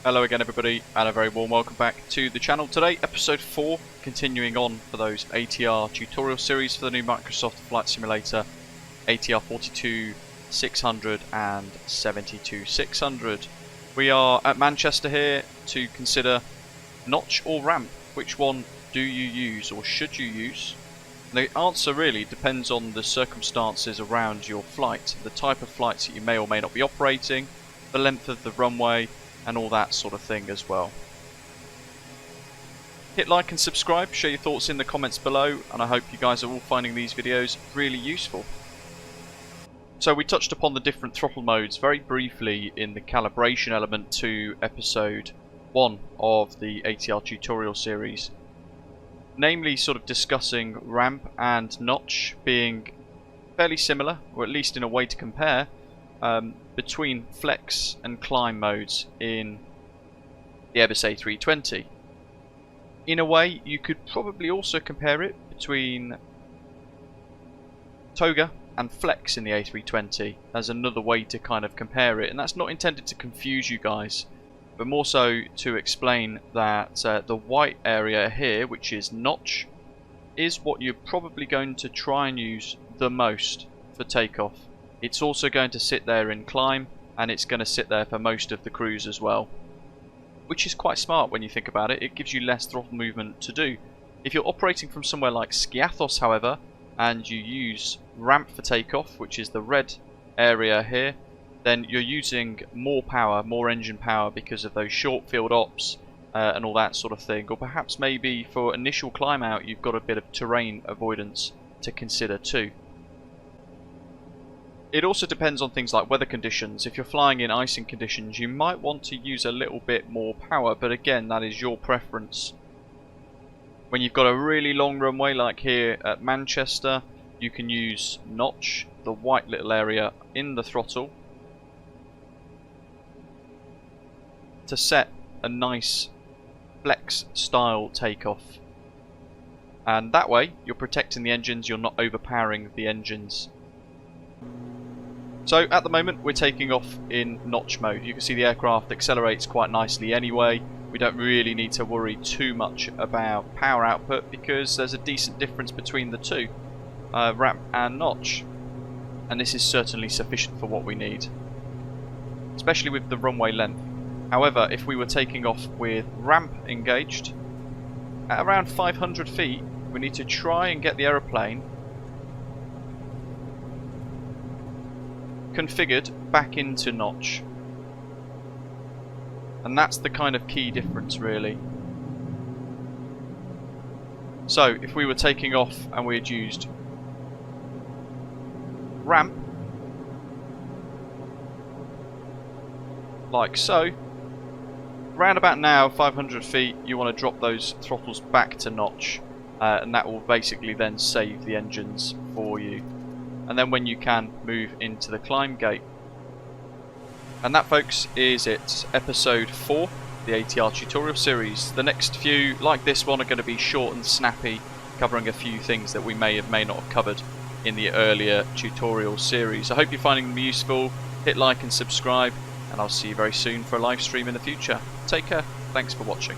Hello again everybody, and a very warm welcome back to the channel. Today, episode 4, continuing on for those ATR tutorial series for the new Microsoft Flight Simulator ATR72-600 and 72-600. We are at Manchester here to consider notch or ramp. Which one do you use or should you use? The answer really depends on the circumstances around your flight, the type of flights that you may or may not be operating, the length of the runway, and all that sort of thing as well. Hit like and subscribe, share your thoughts in the comments below, and I hope you guys are all finding these videos really useful. So we touched upon the different throttle modes very briefly in the calibration element to episode 1 of the ATR tutorial series. Namely sort of discussing ramp and notch being fairly similar, or at least in a way to compare, between flex and climb modes in the Airbus A320. In a way, you could probably also compare it between toga and flex in the A320 as another way to kind of compare it, and that's not intended to confuse you guys, but more so to explain that the white area here, which is notch, is what you're probably going to try and use the most for takeoff. It's also going to sit there in climb, and it's going to sit there for most of the cruise as well, which is quite smart when you think about it. It gives you less throttle movement to do. If you're operating from somewhere like Skiathos, however, and you use ramp for takeoff, which is the red area here, then you're using more power, more engine power, because of those short field ops and all that sort of thing. Or perhaps maybe for initial climb out you've got a bit of terrain avoidance to consider too. It also depends on things like weather conditions. If you're flying in icing conditions, you might want to use a little bit more power, but again, that is your preference. When you've got a really long runway like here at Manchester, you can use notch, the white little area in the throttle, to set a nice flex style takeoff. And that way, you're protecting the engines, you're not overpowering the engines. So at the moment we're taking off in notch mode. You can see the aircraft accelerates quite nicely anyway. We don't really need to worry too much about power output because there's a decent difference between the two, ramp and notch. And this is certainly sufficient for what we need, especially with the runway length. However, if we were taking off with ramp engaged, at around 500 feet, we need to try and get the aeroplane configured back into notch, and that's the kind of key difference really. So if we were taking off and we had used ramp like so, round about now 500 feet you want to drop those throttles back to notch, and that will basically then save the engines for you. And then when you can, move into the climb gate. And that, folks, is it. Episode 4, the ATR tutorial series. The next few, like this one, are going to be short and snappy, covering a few things that we may not have covered in the earlier tutorial series. I hope you're finding them useful. Hit like and subscribe, and I'll see you very soon for a live stream in the future. Take care. Thanks for watching.